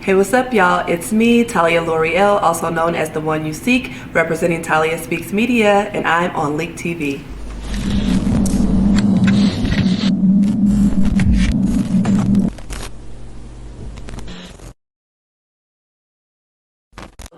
Hey, what's up, y'all? It's me, Talia L'Oreal, also known as the one you seek, representing Talia Speaks Media, and I'm on Leak TV.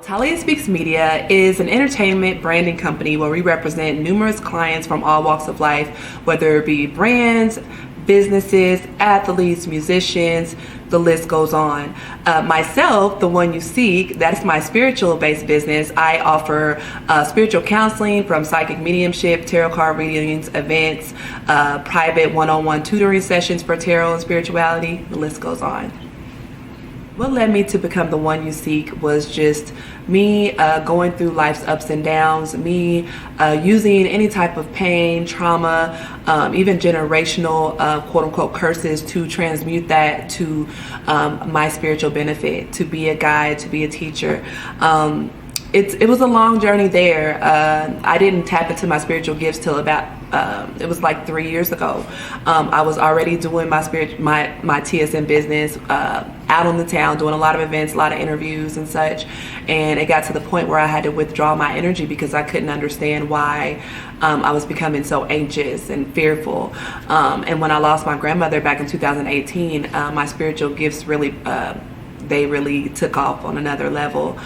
Talia Speaks Media is an entertainment branding company where we represent numerous clients from all walks of life, whether it be brands, businesses, athletes, musicians, the list goes on. Myself, the one you seek, that's my spiritual based business. I offer spiritual counseling from psychic mediumship, tarot card readings, events, private one-on-one tutoring sessions for tarot and spirituality, the list goes on. What led me to become the one you seek was just me going through life's ups and downs, me using any type of pain, trauma, even generational quote unquote curses to transmute that to my spiritual benefit, to be a guide, to be a teacher. It was a long journey there. I didn't tap into my spiritual gifts till about it was like 3 years ago. I was already doing my TSM business out on the town, doing a lot of events, a lot of interviews and such, and it got to the point where I had to withdraw my energy because I couldn't understand why I was becoming so anxious and fearful. And when I lost my grandmother back in 2018, my spiritual gifts really they really took off on another level.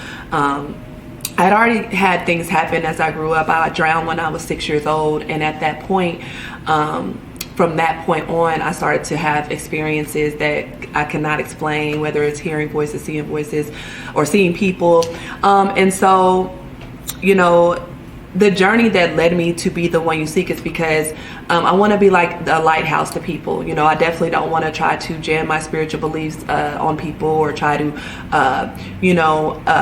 I had already had things happen as I grew up. I drowned when I was 6 years old, and at that point, from that point on, I started to have experiences that I cannot explain, whether it's hearing voices, or seeing people. And so, you know, the journey that led me to be the one you seek is because I want to be like a lighthouse to people. You know, I definitely don't want to try to jam my spiritual beliefs on people or try to,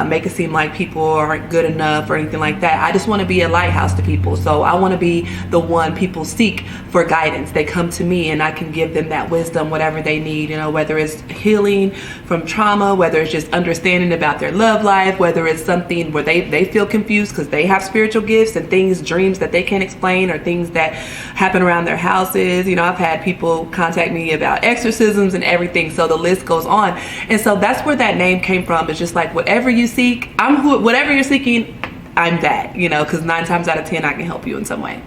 make it seem like people aren't good enough or anything like that. I just want to be a lighthouse to people. So I want to be the one people seek for guidance. They come to me and I can give them that wisdom, whatever they need, you know, whether it's healing from trauma, whether it's just understanding about their love life, whether it's something where they feel confused because they have spiritual gifts and things, dreams that they can't explain, or things that happen around their houses. You know, I've had people contact me about exorcisms and everything, so the list goes on. And so that's where that name came from. It's just like, whatever you seek, whatever you're seeking, I'm that, you know, because 9 times out of 10 I can help you in some way.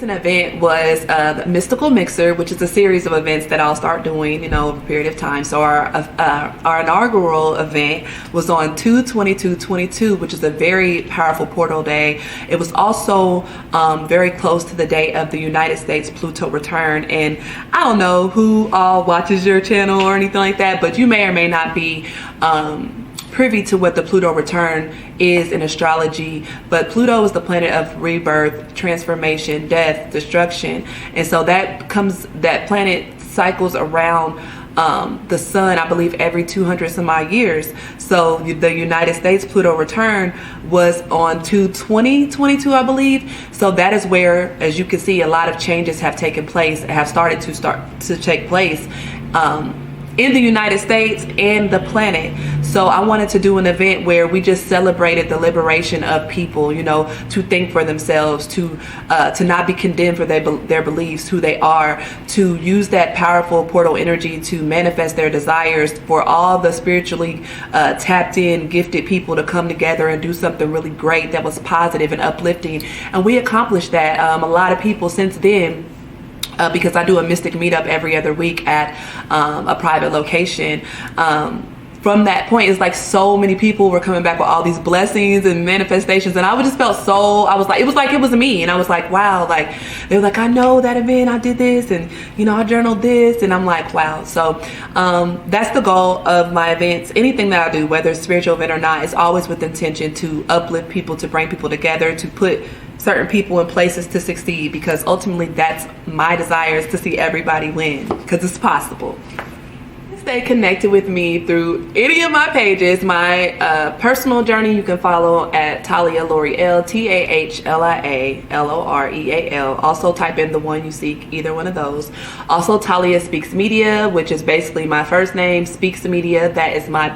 An event was the Mystical Mixer, which is a series of events that I'll start doing, you know, over a period of time. So our inaugural event was on 2/22/22, which is a very powerful portal day. It was also very close to the day of the United States Pluto return. And I don't know who all watches your channel or anything like that, but you may or may not be privy to what the Pluto return is in astrology. But Pluto is the planet of rebirth, transformation, death, destruction. And so that planet cycles around the sun, I believe, every 200 some odd years. So the United States Pluto return was on 2/20/22, I believe. So that is where, as you can see, a lot of changes have taken place, have started to take place in the United States and the planet. So I wanted to do an event where we just celebrated the liberation of people, you know, to think for themselves, to not be condemned for their beliefs, who they are, to use that powerful portal energy to manifest their desires, for all the spiritually tapped in, gifted people to come together and do something really great that was positive and uplifting. And we accomplished that. A lot of people since then, because I do a mystic meetup every other week at a private location. From that point, it's like so many people were coming back with all these blessings and manifestations, and I just felt so, it was me, and I was like, wow, like, they were like, I know that event, I did this, and you know, I journaled this, and I'm like, wow. So that's the goal of my events. Anything that I do, whether it's a spiritual event or not, it's always with intention to uplift people, to bring people together, to put certain people in places to succeed, because ultimately that's my desire, is to see everybody win, because it's possible. Stay connected with me through any of my pages. My personal journey you can follow at Talia L'Oreal, TAHLIA LOREAL. Also type in the one you seek, either one of those. Also Talia Speaks Media, which is basically my first name, Speaks Media, that is my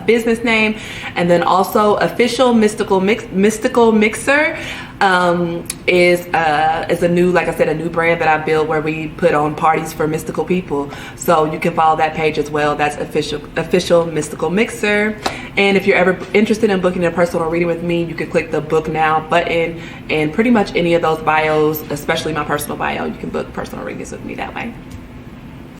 business name. And then also official Mystical Mixer. is a new, like I said, a new brand that I built where we put on parties for mystical people. So you can follow that page as well. That's official mystical mixer. And if you're ever interested in booking a personal reading with me, you can click the book now button, and pretty much any of those bios, especially my personal bio, you can book personal readings with me that way.